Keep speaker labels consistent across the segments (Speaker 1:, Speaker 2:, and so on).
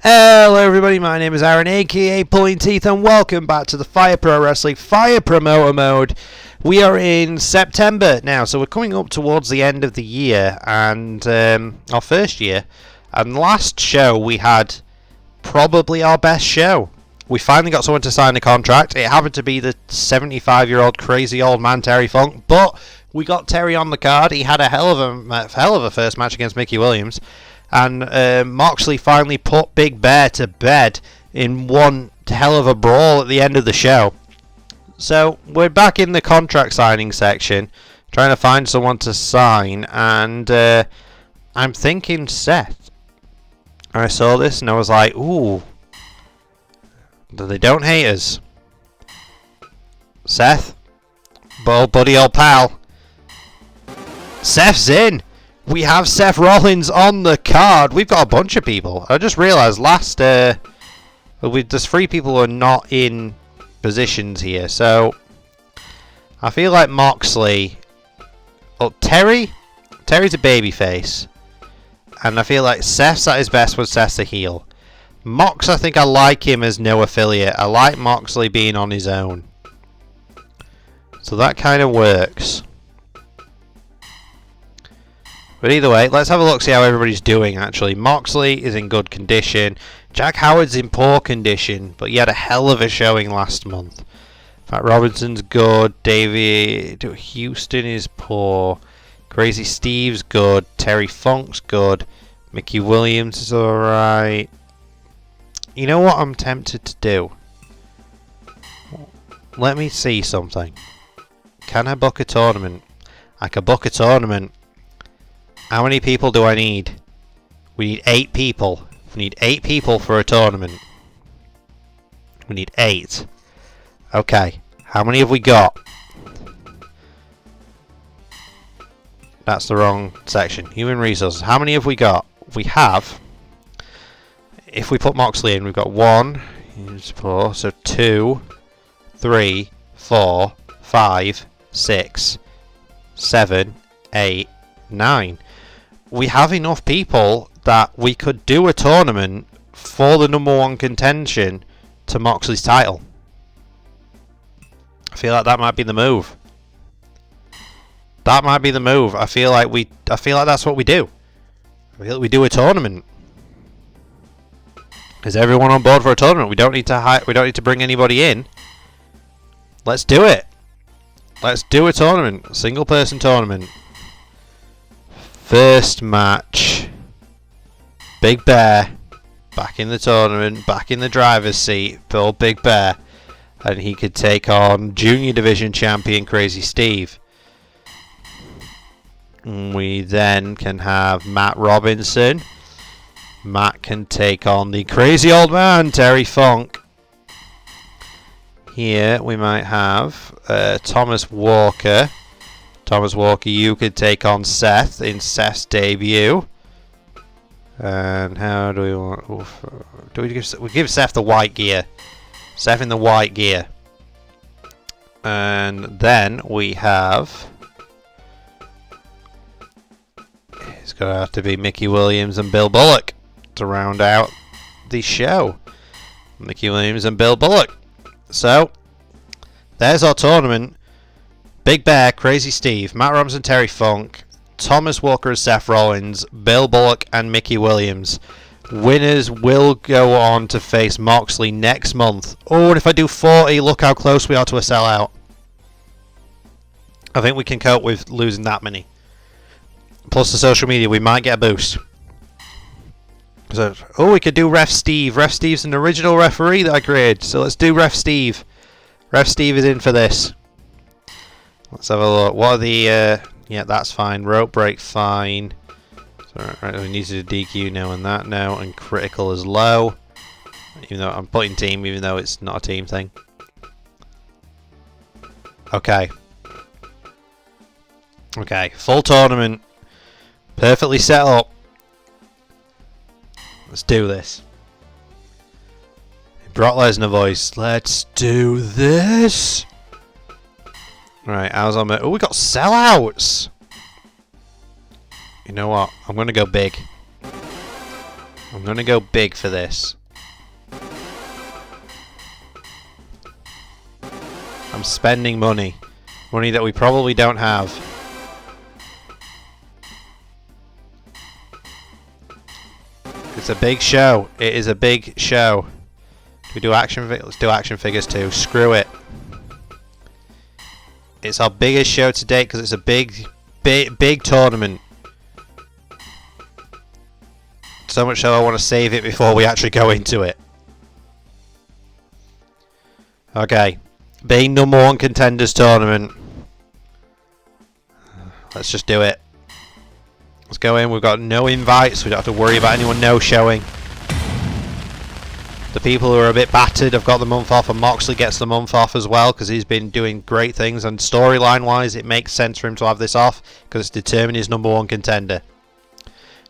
Speaker 1: Hello everybody, my name is Aaron aka Pullin'Teeth and welcome back to the Fire Pro Wrestling Fire Promoter Mode. We are in September now, so we're coming up towards the end of the year and our first year. And last show we had probably our best show. We finally got someone to sign a contract. It happened to be the 75-year-old crazy old man Terry Funk, but we got Terry on the card. He had a hell of a first match against Mickey Williams. And Moxley finally put Big Bear to bed in one hell of a brawl at the end of the show. So we're back in the contract signing section, trying to find someone to sign, and I'm thinking Seth. And I saw this and I was like, ooh, they don't hate us. Seth, buddy old pal. Seth's in. We have Seth Rollins on the card. We've got a bunch of people. I just realised there's 3 people who are not in positions here. So I feel like Moxley. Oh, Terry's a babyface, and I feel like Seth's at his best when Seth's a heel. Mox, I think I like him as no affiliate. I like Moxley being on his own, so that kind of works. But either way, let's have a look, see how everybody's doing actually. Moxley is in good condition. Jack Howard's in poor condition, but he had a hell of a showing last month. Pat Robinson's good. David Houston is poor. Crazy Steve's good. Terry Funk's good. Mickey Williams is alright. You know what I'm tempted to do? Let me see something. Can I book a tournament? I can book a tournament. How many people do I need? We need 8 people. We need 8 people for a tournament. We need 8. Okay. How many have we got? That's the wrong section. Human resources. How many have we got? We have. If we put Moxley in, we've got 1. 4. So 2, 3, 4, 5, 6, 7, 8, 9. We have enough people that we could do a tournament for the #1 contention to Moxley's title. I feel like that might be the move. That might be the move. I feel like that's what we do. I feel like we do a tournament. Is everyone on board for a tournament? We don't need to bring anybody in. Let's do it. Let's do a tournament. A single person tournament. First match, Big Bear back in the tournament, back in the driver's seat for Big Bear, and he could take on Junior Division Champion Crazy Steve. We then can have Matt Robinson. Matt can take on the crazy old man Terry Funk. Here we might have Thomas Walker. Thomas Walker, you could take on Seth in Seth's debut. And how do we want? We give Seth the white gear. Seth in the white gear. And then we have. It's going to have to be Mickey Williams and Bill Bullock to round out the show. Mickey Williams and Bill Bullock. So, there's our tournament. Big Bear, Crazy Steve, Matt Robinson, Terry Funk, Thomas Walker as Seth Rollins, Bill Bullock and Mickey Williams. Winners will go on to face Moxley next month. Oh, and if I do 40, look how close we are to a sellout. I think we can cope with losing that many. Plus the social media, we might get a boost. So, we could do Ref Steve. Ref Steve's an original referee that I created. So let's do Ref Steve. Ref Steve is in for this. Let's have a look. What are the... yeah, that's fine. Rope break, fine. So, right, we need to do DQ now and that now. And critical is low. Even though I'm putting team, even though it's not a team thing. Okay. Okay, full tournament. Perfectly set up. Let's do this. Brock Lesnar voice. Let's do this. Right, how's on it? Oh, we got sellouts. You know what? I'm going to go big. I'm going to go big for this. I'm spending money. Money that we probably don't have. It's a big show. It is a big show. Do we do action? Let's do action figures too. Screw it. It's our biggest show to date because it's a big tournament. So much so I want to save it before we actually go into it. Okay. Being #1 contenders tournament. Let's just do it. Let's go in. We've got no invites. We don't have to worry about anyone no-showing. The people who are a bit battered have got the month off, and Moxley gets the month off as well because he's been doing great things. And storyline-wise, it makes sense for him to have this off because it's determined his #1 contender.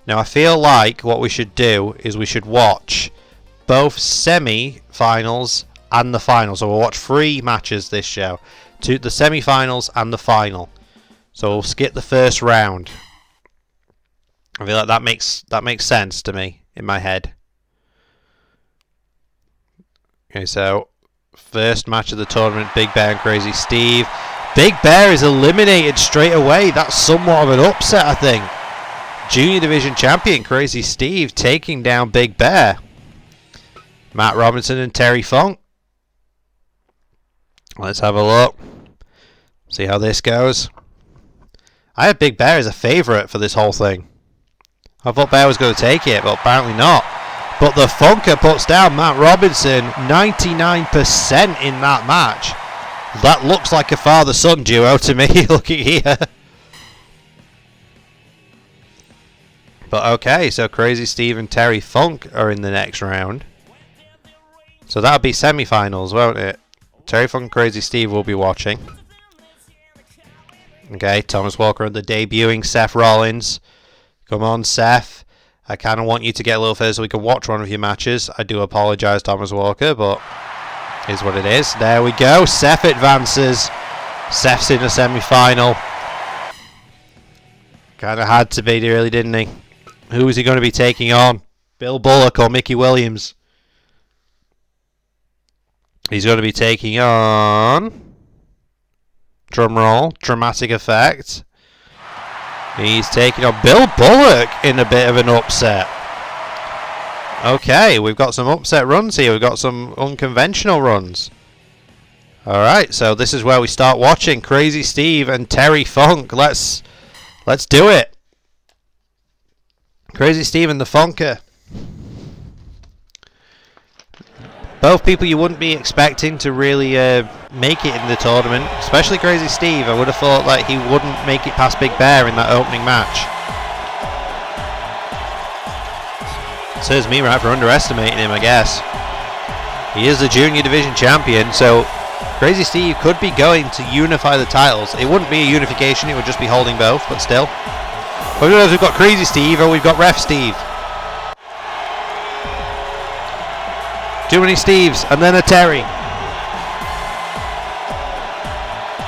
Speaker 1: Now, I feel like what we should do is we should watch both semi-finals and the final. So we'll watch 3 matches this show. The semi-finals and the final. So we'll skip the first round. I feel like that makes sense to me in my head. Okay, so first match of the tournament, Big Bear and Crazy Steve. Big Bear is eliminated straight away. That's somewhat of an upset, I think. Junior Division Champion Crazy Steve taking down Big Bear. Matt Robinson and Terry Funk. Let's have a look. See how this goes. I had Big Bear as a favourite for this whole thing. I thought Bear was going to take it, but apparently not. But the Funker puts down Matt Robinson 99% in that match. That looks like a father-son duo to me. Look at here. But okay, so Crazy Steve and Terry Funk are in the next round. So that'll be semi-finals, won't it? Terry Funk and Crazy Steve will be watching. Okay, Thomas Walker and the debuting Seth Rollins. Come on, Seth. I kind of want you to get a little further so we can watch one of your matches. I do apologise, Thomas Walker, but is what it is. There we go. Seth advances. Seth's in the semi-final. Kind of had to be, really, didn't he? Who is he going to be taking on? Bill Bullock or Mickey Williams? He's going to be taking on... Drum roll. Dramatic effect. He's taking on Bill Bullock in a bit of an upset. Okay, we've got some upset runs here. We've got some unconventional runs. Alright, so this is where we start watching Crazy Steve and Terry Funk. Let's do it. Crazy Steve and the Funker. Both people you wouldn't be expecting to really make it in the tournament, especially Crazy Steve. I would have thought that he wouldn't make it past Big Bear in that opening match. Serves me right for underestimating him, I guess. He is the Junior Division Champion, so Crazy Steve could be going to unify the titles. It wouldn't be a unification, it would just be holding both, but still. But we've got Crazy Steve or we've got Ref Steve. Too many Steves, and then a Terry.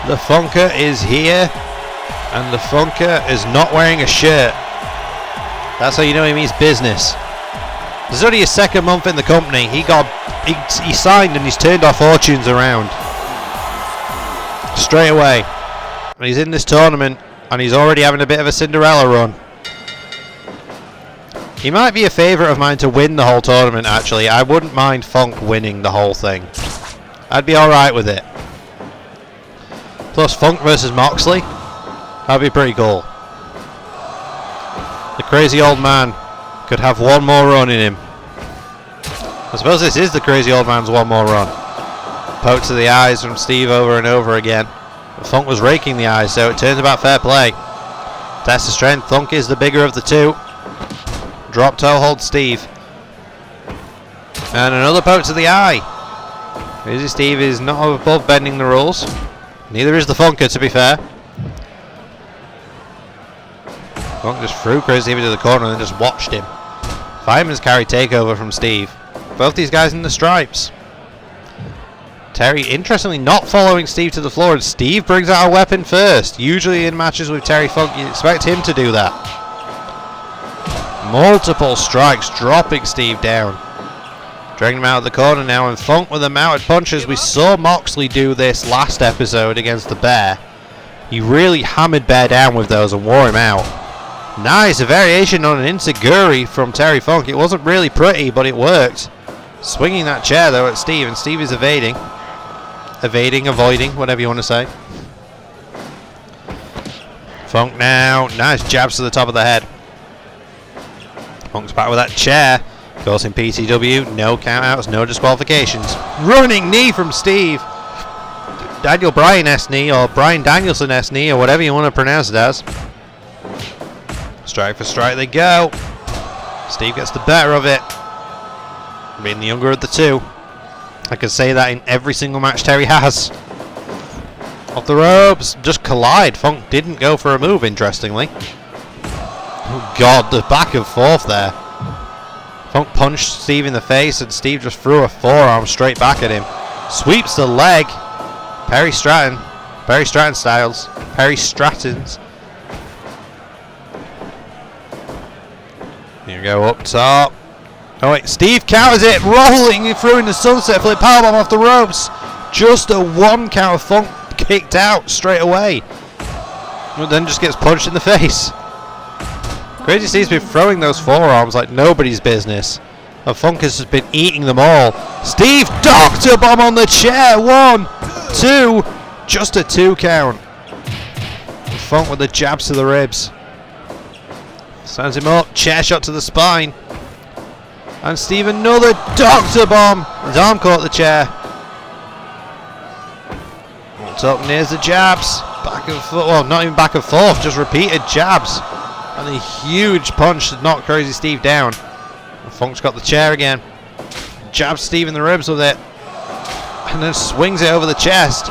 Speaker 1: The Funker is here, and the Funker is not wearing a shirt. That's how you know he means business. This is only his 2nd month in the company. He signed and he's turned our fortunes around. Straight away. And he's in this tournament, and he's already having a bit of a Cinderella run. He might be a favourite of mine to win the whole tournament, actually. I wouldn't mind Funk winning the whole thing. I'd be alright with it. Plus Funk versus Moxley. That'd be pretty cool. The crazy old man could have one more run in him. I suppose this is the crazy old man's one more run. Poke to the eyes from Steve over and over again. But Funk was raking the eyes, so it turns about fair play. Test of strength. Funk is the bigger of the two. Drop toe hold Steve. And another poke to the eye. Crazy Steve is not above bending the rules. Neither is the Funker, to be fair. Funk just threw Crazy Steve into the corner and then just watched him. Fireman's carry takeover from Steve. Both these guys in the stripes. Terry, interestingly, not following Steve to the floor, and Steve brings out a weapon first. Usually in matches with Terry Funk, you expect him to do that. Multiple strikes, dropping Steve down. Dragging him out of the corner now, and Funk with the mounted punches. We saw Moxley do this last episode against the Bear. He really hammered Bear down with those and wore him out. Nice, a variation on an Insiguri from Terry Funk. It wasn't really pretty, but it worked. Swinging that chair though at Steve, and Steve is evading. Avoiding, whatever you want to say. Funk now, nice jabs to the top of the head. Funk's back with that chair. Causing PTW, no countouts, no disqualifications. Running knee from Steve. Daniel Bryan-esque knee, or Bryan Danielson-esque knee, or whatever you want to pronounce it as. Strike for strike they go. Steve gets the better of it. Being the younger of the two. I can say that in every single match Terry has. Off the ropes, just collide. Funk didn't go for a move, interestingly. Oh God, the back and forth there. Funk punched Steve in the face, and Steve just threw a forearm straight back at him. Sweeps the leg. Perry Stratton styles. Perry Stratton's. Here we go, up top. Oh wait, Steve counters it, rolling and through in the sunset flip powerbomb off the ropes. Just a 1 count. Funk kicked out straight away. But then just gets punched in the face. Crazy Steve's been throwing those forearms like nobody's business. And Funk has just been eating them all. Steve, Doctor Bomb on the chair. 1, 2, just a 2 count. Funk with the jabs to the ribs. Stands him up, chair shot to the spine. And Steve another Doctor Bomb. His arm caught the chair. Up nears the jabs. Back and forth, well, not even back and forth, just repeated jabs. And a huge punch to knock Crazy Steve down. And Funk's got the chair again. Jabs Steve in the ribs with it. And then swings it over the chest.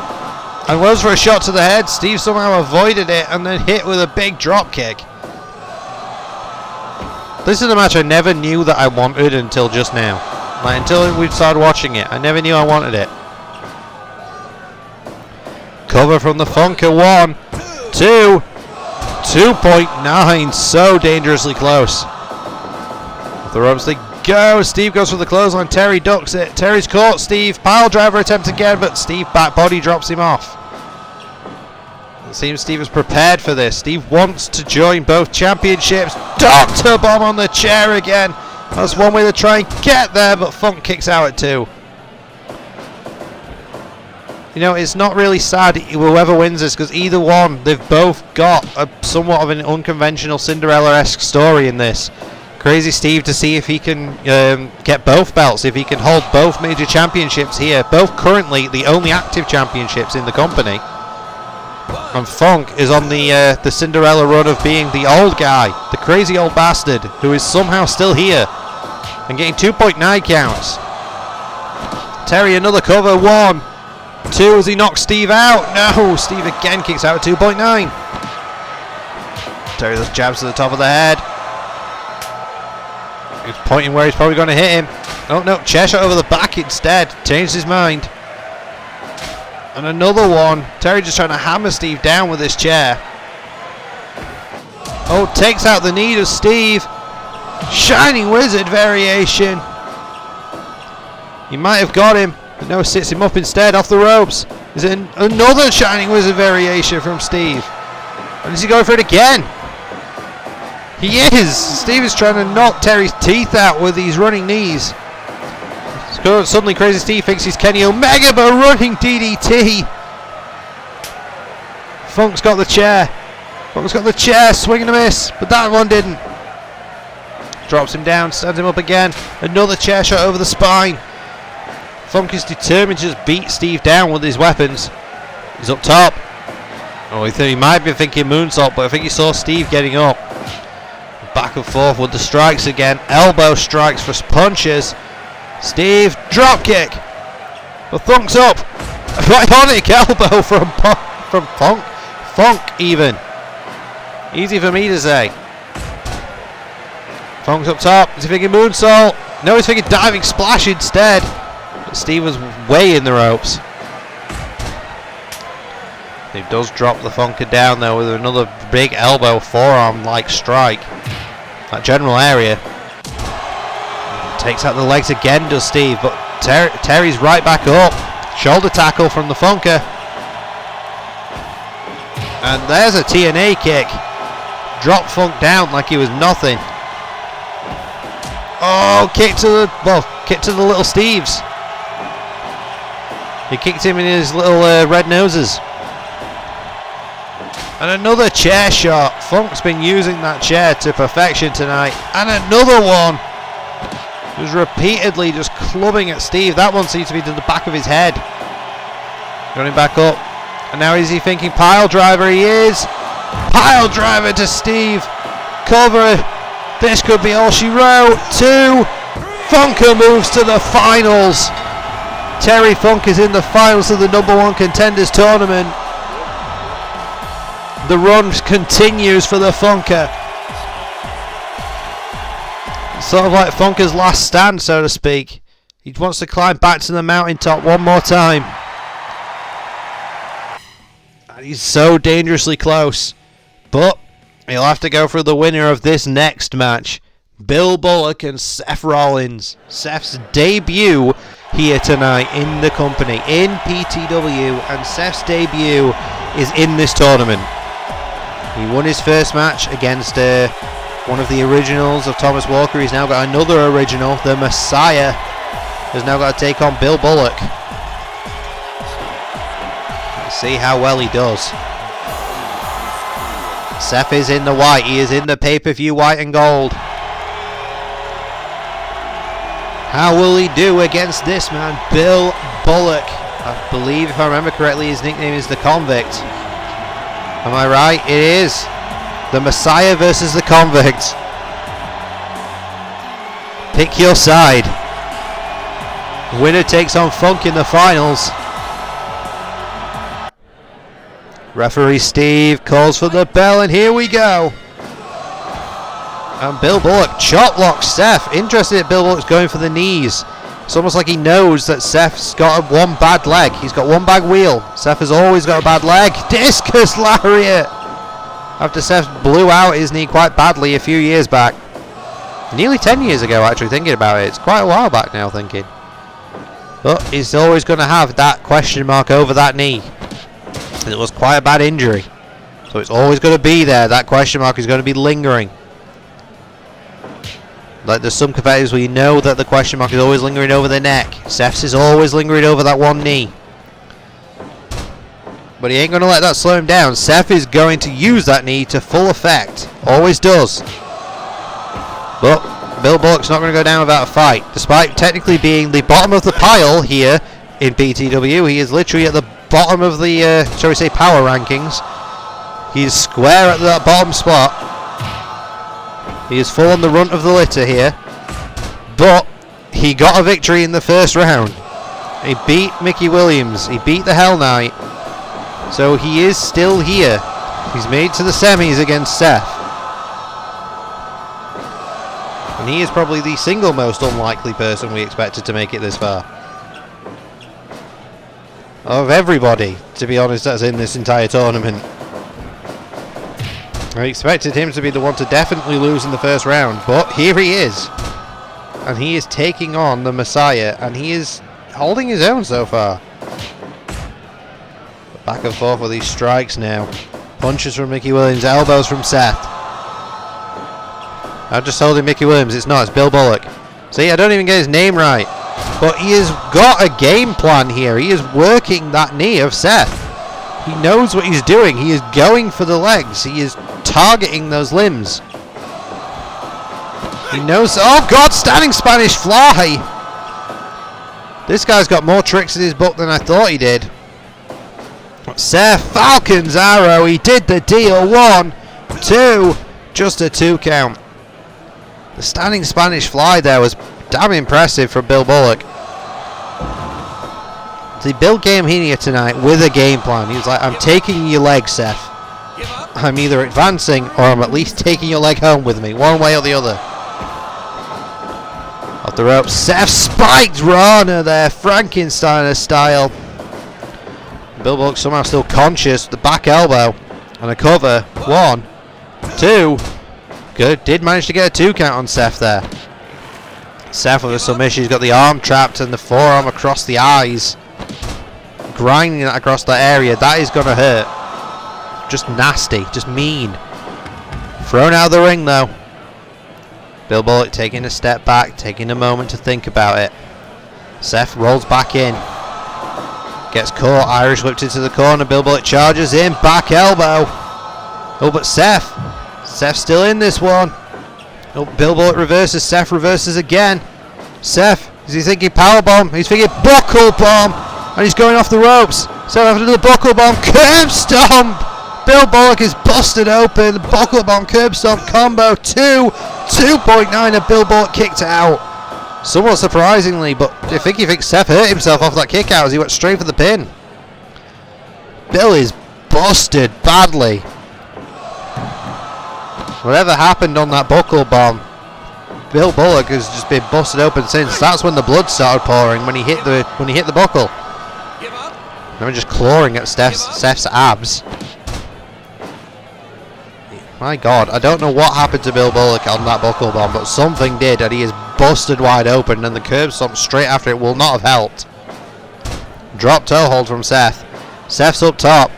Speaker 1: And goes for a shot to the head. Steve somehow avoided it and then hit with a big drop kick. This is a match I never knew that I wanted until just now. Like, until we started watching it. I never knew I wanted it. Cover from the Funker. 1, 2. 2.9, so dangerously close. Off the ropes they go. Steve goes for the clothesline. Terry ducks it. Terry's caught Steve. Pile driver attempt again, but Steve back body drops him off. It seems Steve is prepared for this. Steve wants to join both championships. Doctor Bomb on the chair again. That's one way to try and get there, but Funk kicks out at 2. You know, it's not really sad whoever wins this, because either one, they've both got a somewhat of an unconventional Cinderella-esque story in this. Crazy Steve to see if he can get both belts, if he can hold both major championships here, both currently the only active championships in the company. And Funk is on the Cinderella run of being the old guy, the crazy old bastard, who is somehow still here and getting 2.9 counts. Terry another cover. 1, 2 as he knocks Steve out. No, Steve again kicks out at 2.9. Terry does jabs to the top of the head. He's pointing where he's probably going to hit him. Oh no, chair shot over the back instead. Changed his mind. And another one. Terry just trying to hammer Steve down with his chair. Oh, takes out the knee of Steve. Shining Wizard variation. He might have got him. But no, sits him up instead off the ropes. Is it another Shining Wizard variation from Steve? And is he going for it again? He is! Steve is trying to knock Terry's teeth out with these running knees. Suddenly Crazy Steve thinks he's Kenny Omega, but a running DDT. Funk's got the chair. Funk's got the chair, swing and a miss, but that one didn't. Drops him down, stands him up again. Another chair shot over the spine. Funk is determined to just beat Steve down with his weapons. He's up top. Oh, he might be thinking moonsault, but I think he saw Steve getting up. Back and forth with the strikes again. Elbow strikes for punches. Steve, drop kick. But Funk's up. Bionic elbow from Funk. Funk even. Easy for me to say. Funk's up top. Is he thinking moonsault? No, he's thinking diving splash instead. But Steve was way in the ropes. He does drop the Funker down though with another big elbow forearm like strike. that general area. Takes out the legs again, does Steve, but Terry's right back up. Shoulder tackle from the Funker. And there's a TNA kick. Drop Funk down like he was nothing. Oh, kick to the little Steves. He kicked him in his little red noses. And another chair shot. Funk's been using that chair to perfection tonight. And another one. He was repeatedly just clubbing at Steve. That one seems to be to the back of his head. Running back up. And now is he thinking pile driver? He is. Pile driver to Steve. Cover. This could be all she wrote. 2. Funker moves to the finals. Terry Funk is in the finals of the #1 contenders tournament. The run continues for the Funker. Sort of like Funker's last stand, so to speak. He wants to climb back to the mountaintop one more time. And he's so dangerously close. But he'll have to go for the winner of this next match. Bill Bullock and Seth Rollins. Seth's debut here tonight in the company, in PTW, and Seth's debut is in this tournament. He won his first match against one of the originals of Thomas Walker. He's now got another original. The Messiah has now got to take on Bill Bullock. Let's see how well he does. Seth is in the white. He is in the pay-per-view white and gold. How will he do against this man, Bill Bullock? I believe, if I remember correctly, his nickname is the Convict. Am I right? It is. The Messiah versus the Convict. Pick your side. Winner takes on Funk in the finals. Referee Steve calls for the bell, and here we go. And Bill Bullock chop blocks Seth. Interested that Bill Bullock's going for the knees. It's almost like he knows that Seth's got one bad leg. He's got one bad wheel. Seth has always got a bad leg. Discus lariat! After Seth blew out his knee quite badly a few years back. Nearly 10 years ago, actually, thinking about it. It's quite a while back now, thinking. But he's always going to have that question mark over that knee. It was quite a bad injury. So it's always going to be there. That question mark is going to be lingering. Like there's some competitors where you know that the question mark is always lingering over the neck. Seth's is always lingering over that one knee. But he ain't going to let that slow him down. Seth is going to use that knee to full effect. Always does. But Bill Bullock's not going to go down without a fight. Despite technically being the bottom of the pile here in PTW, he is literally at the bottom of the, shall we say, power rankings. He's square at that bottom spot. He is full on the runt of the litter here. But he got a victory in the first round. He beat Mickey Williams. He beat the Hell Knight. So he is still here. He's made to the semis against Seth. And he is probably the single most unlikely person we expected to make it this far. Of everybody, to be honest, that's in this entire tournament. I expected him to be the one to definitely lose in the first round, but here he is. And he is taking on the Messiah, and he is holding his own so far. Back and forth with these strikes now. Punches from Mickey Williams, elbows from Seth. I'm just holding Mickey Williams, it's not, it's Bill Bullock. See, I don't even get his name right. But he has got a game plan here. He is working that knee of Seth. He knows what he's doing. He is going for the legs. He is targeting those limbs. He knows. Oh God, standing Spanish fly. This guy's got more tricks in his book than I thought he did. Seth, Falcon's arrow. He did the deal. 1, 2. Just a 2 count. The standing Spanish fly there was damn impressive from Bill Bullock. See, Bill came here tonight with a game plan. He was like, I'm taking your leg, Seth. I'm either advancing or I'm at least taking your leg home with me. One way or the other. Off the ropes. Seth spiked Rana there. Frankensteiner style. Bill Bullock somehow still conscious. The back elbow. And a cover. 1, 2. Good. Did manage to get a 2 count on Seth there. Seth with a submission. He's got the arm trapped and the forearm across the eyes. Grinding that across that area. That is going to hurt. Just nasty. Just mean. Thrown out of the ring though. Bill Bullock taking a step back. Taking a moment to think about it. Seth rolls back in. Gets caught. Irish whipped into the corner. Bill Bullock charges in. Back elbow. Oh, but Seth's still in this one. Oh, Bill Bullock reverses. Seth reverses again. Seth, is he thinking powerbomb? He's thinking buckle bomb. And he's going off the ropes. Seth after the buckle bomb. Curb stomp. Bill Bullock is busted open. Buckle bomb, curb stomp combo. 2.9 and Bill Bullock kicked out. Somewhat surprisingly, but I think Seth hurt himself off that kick out as he went straight for the pin. Bill is busted badly. Whatever happened on that buckle bomb, Bill Bullock has just been busted open since. That's when the blood started pouring when he hit the buckle. Now just clawing at Seth's abs. My God, I don't know what happened to Bill Bullock on that buckle bomb, but something did, and he is busted wide open, and the curb stomp straight after it will not have helped. Drop toe hold from Seth. Seth's up top.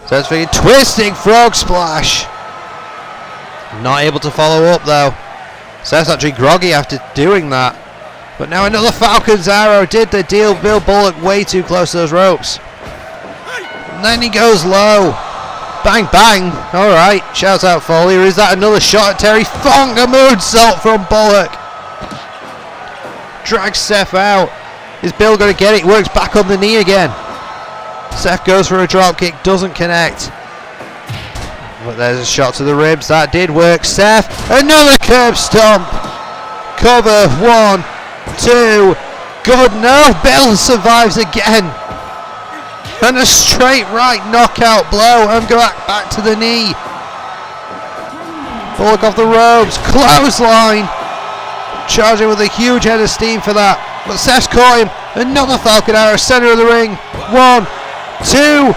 Speaker 1: Seth's thinking twisting frog splash. Not able to follow up though. Seth's actually groggy after doing that. But now another Falcon's Arrow did the deal. Bill Bullock way too close to those ropes. And then he goes low. Bang, bang. Alright, shouts out Foley. Or is that another shot at Terry Funk? A moonsault from Bullock. Drags Seth out. Is Bill going to get it? Works back on the knee again. Seth goes for a drop kick. Doesn't connect. But there's a shot to the ribs. That did work. Seth. Another curb stomp. Cover. 1, 2. Good. No. Bill survives again. And a straight right knockout blow. And go back to the knee. Bullock off the ropes. Clothesline. Charging with a huge head of steam for that. But Seth's caught him. Another Falcon Arrow. Center of the ring. 1, 2.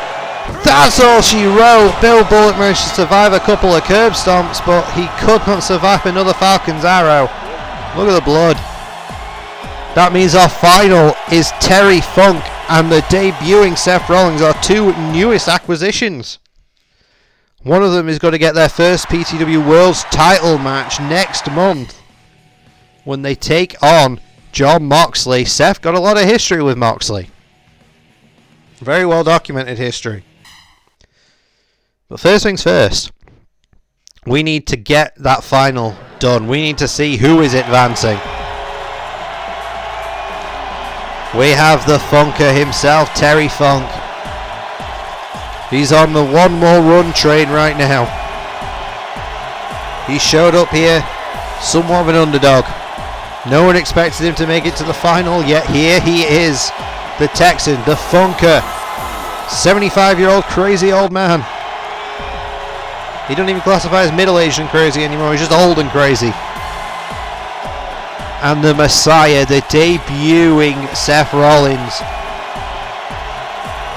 Speaker 1: That's all she wrote. Bill Bullock managed to survive a couple of curb stomps, but he could not survive another Falcon's Arrow. Look at the blood. That means our final is Terry Funk and the debuting Seth Rollins, our 2 newest acquisitions. One of them is going to get their first PTW World's title match next month when they take on Jon Moxley. Seth got a lot of history with Moxley. Very well documented history. But first things first, we need to get that final done. We need to see who is advancing. We have the Funker himself, Terry Funk. He's on the one more run train right now. He showed up here, somewhat of an underdog. No one expected him to make it to the final, yet here he is. The Texan, the Funker. 75-year-old crazy old man. He doesn't even classify as middle-aged and crazy anymore. He's just old and crazy. And the Messiah, the debuting Seth Rollins.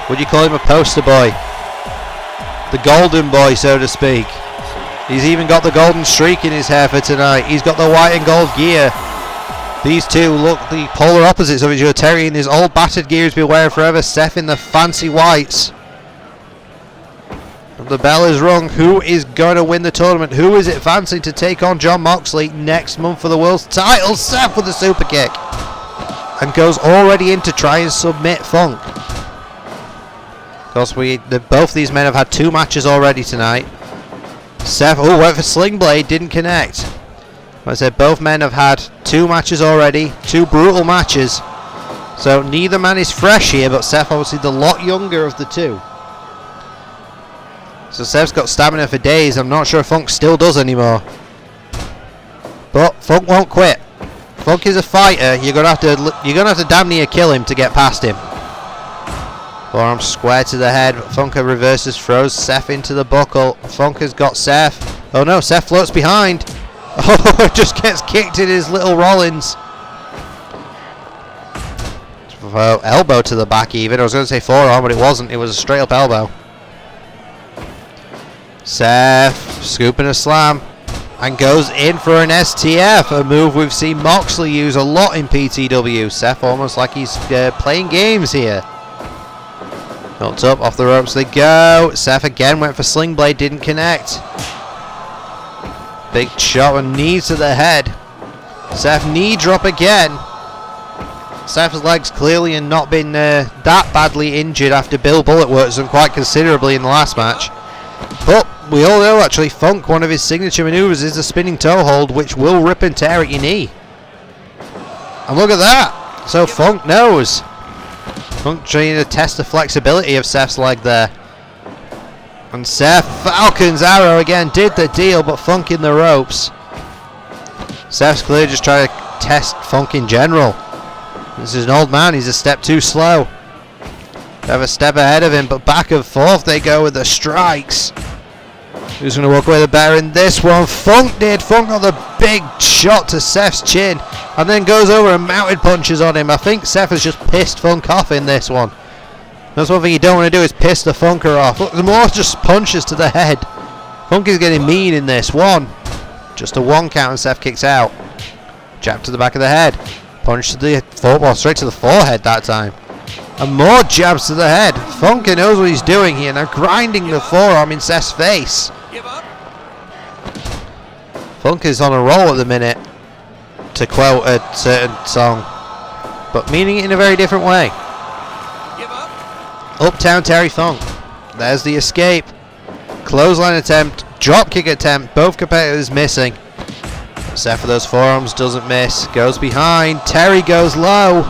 Speaker 1: Would you call him a poster boy? The golden boy, so to speak. He's even got the golden streak in his hair for tonight. He's got the white and gold gear. These two look the polar opposites of each other. Terry in his old battered gear he's been wearing forever. Seth in the fancy whites. And the bell is rung. Who is going to win the tournament? Who is advancing to take on Jon Moxley next month for the world's title? Seth with a super kick. And goes already in to try and submit Funk. Of course, both these men have had 2 matches already tonight. Seth, went for Sling Blade, didn't connect. Like I said, both men have had 2 matches already, 2 brutal matches. So neither man is fresh here, but Seth obviously the lot younger of the 2. So Seth's got stamina for days. I'm not sure if Funk still does anymore. But Funk won't quit. Funk is a fighter. You're gonna have to damn near kill him to get past him. Forearm square to the head. Funker reverses, throws Seth into the buckle. Funker's got Seth. Oh no, Seth floats behind. Oh, just gets kicked in his little Rollins. Elbow to the back even. I was going to say forearm, but it wasn't. It was a straight up elbow. Seth scooping a slam. and goes in for an STF, a move we've seen Moxley use a lot in PTW. Seth almost like he's playing games here. Knocked up, off the ropes they go. Seth again went for Sling Blade, didn't connect. Big shot and knees to the head. Seth knee drop again. Seth's legs clearly had not been that badly injured after Bill Bullet worked them quite considerably in the last match. But we all know actually Funk, one of his signature maneuvers is the spinning toe hold, which will rip and tear at your knee. And look at that. So Funk knows. Funk trying to test the flexibility of Seth's leg there. And Seth, Falcon's arrow again, did the deal, but Funk in the ropes. Seth's clearly just trying to test Funk in general. This is an old man, he's a step too slow. They have a step ahead of him, but back and forth they go with the strikes. Who's going to walk away the better in this one? Funk did. Funk got the big shot to Seth's chin and then goes over and mounted punches on him. I think Seth has just pissed Funk off in this one. That's one thing you don't want to do is piss the Funker off. Look, the more just punches to the head. Funk is getting mean in this one. Just a 1 count and Seth kicks out. Jab to the back of the head. Punch to the football, straight to the forehead that time. And more jabs to the head. Funker knows what he's doing here. Now grinding the forearm in Seth's face. Funker's on a roll at the minute, to quote a certain song, but meaning it in a very different way. Uptown Terry Funk. There's the escape. Clothesline attempt, drop kick attempt, both competitors missing. Seth for those forearms doesn't miss. Goes behind. Terry goes low.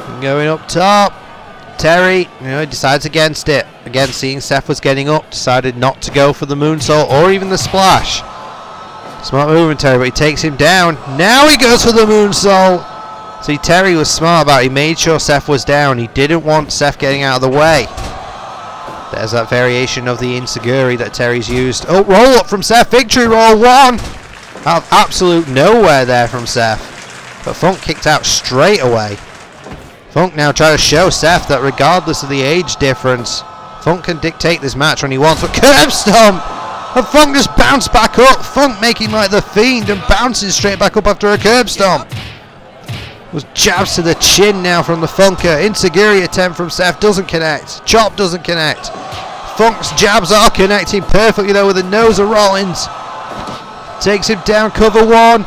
Speaker 1: And going up top. Terry, decides against it. Again, seeing Seth was getting up, decided not to go for the moonsault or even the splash. Smart movement, Terry, but he takes him down. Now he goes for the moonsault. See, Terry was smart about it. He made sure Seth was down. He didn't want Seth getting out of the way. There's that variation of the Inseguri that Terry's used. Oh, roll up from Seth. Victory roll 1. Out of absolute nowhere there from Seth. But Funk kicked out straight away. Funk now trying to show Seth that regardless of the age difference, Funk can dictate this match when he wants. But curb stomp! And Funk just bounced back up. Funk making like the Fiend and bouncing straight back up after a curb stomp. Was jabs to the chin now from the Funker. Inseguri attempt from Seth doesn't connect. Chop doesn't connect. Funk's jabs are connecting perfectly though with the nose of Rollins. Takes him down, cover 1, 2.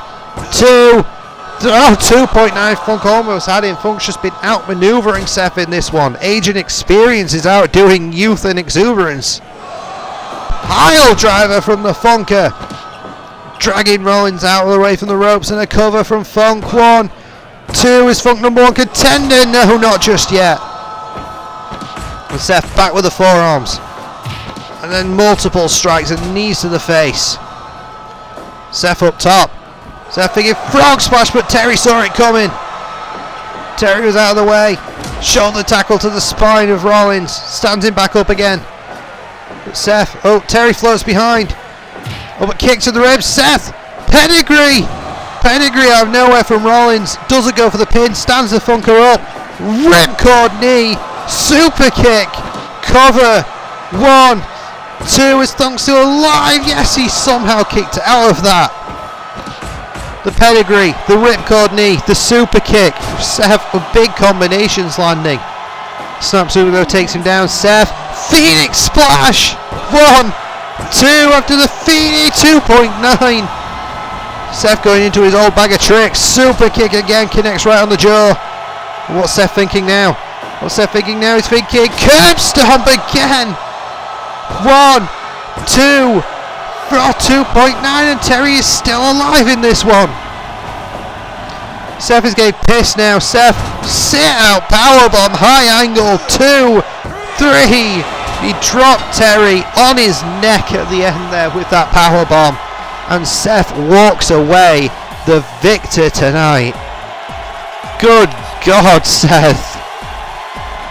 Speaker 1: Oh, 2.9. Funk almost had him. Funk's just been outmaneuvering Seth in this one. Age and experience is outdoing youth and exuberance. Pile driver from the Funker. Dragging Rollins out of the way from the ropes and a cover from Funk. 1, 2. Is Funk #1 contender? No, not just yet. And Seth back with the forearms. And then multiple strikes and knees to the face. Seth up top. Seth thinking frog splash, but Terry saw it coming. Terry was out of the way. Shoulder tackle to the spine of Rollins. Stands him back up again. But Seth, oh, Terry floats behind. Oh, but kick to the ribs. Seth, pedigree. Pedigree out of nowhere from Rollins. Doesn't go for the pin. Stands the Funker up. Ripcord knee. Super kick. Cover. 1, 2. Is Funk still alive? Yes, he somehow kicked out of that. The pedigree, the ripcord knee, the super kick. Seth with big combinations landing. Snap Super takes him down. Seth, Phoenix splash. 1, 2 after the Phoenix. 2.9. Seth going into his old bag of tricks. Super kick again, connects right on the jaw. What's Seth thinking now? What's Seth thinking now? He's thinking curb stomp again. 1, 2. Oh, 2.9 and Terry is still alive in this one. Seth is getting pissed now. Seth, sit out, powerbomb, high angle, 2, 3. He dropped Terry on his neck at the end there with that powerbomb. And Seth walks away the victor tonight. Good God, Seth.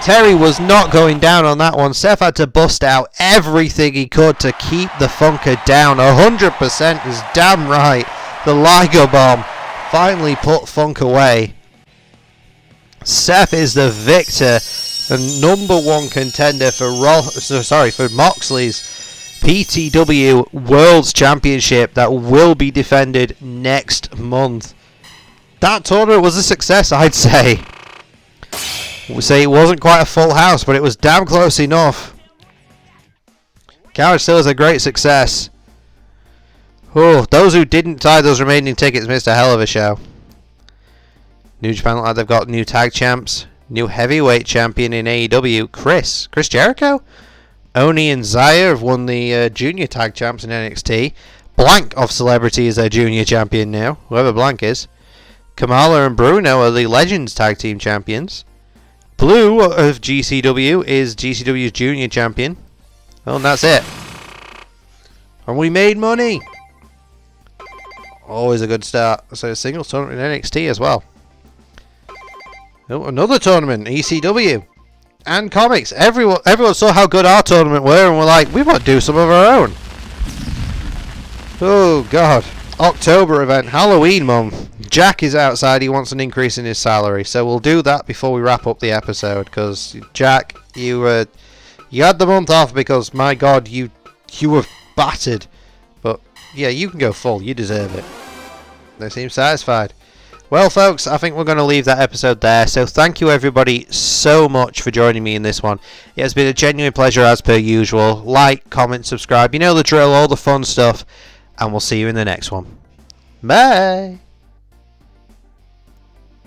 Speaker 1: Terry was not going down on that one. Seth had to bust out everything he could to keep the Funker down. 100% is damn right. The Liger Bomb finally put Funk away. Seth is the victor, the #1 contender for Moxley's PTW World's Championship that will be defended next month. That tournament was a success, I'd say. We'll say it wasn't quite a full house, but it was damn close enough. Carriage still is a great success. Oh, those who didn't tie those remaining tickets missed a hell of a show. New Japan, they've got new tag champs, new heavyweight champion in AEW, Chris Jericho. Oni and Zaya have won the junior tag champs in NXT. Blank of Celebrity is their junior champion now, whoever Blank is. Kamala and Bruno are the Legends tag team champions. Blue of GCW is GCW's junior champion. Well, and that's it. And we made money. Always a good start. So a singles tournament in NXT as well. Oh, another tournament, ECW. And comics. Everyone saw how good our tournament were and were like, we want to do some of our own. Oh god. October event, Halloween month. Jack is outside, he wants an increase in his salary. So we'll do that before we wrap up the episode. Because Jack, you had the month off because my god, you were battered. But yeah, you can go full, you deserve it. They seem satisfied. Well, folks, I think we're going to leave that episode there. So thank you, everybody, so much for joining me in this one. It has been a genuine pleasure, as per usual. Like, comment, subscribe. You know the drill, all the fun stuff. And we'll see you in the next one. Bye!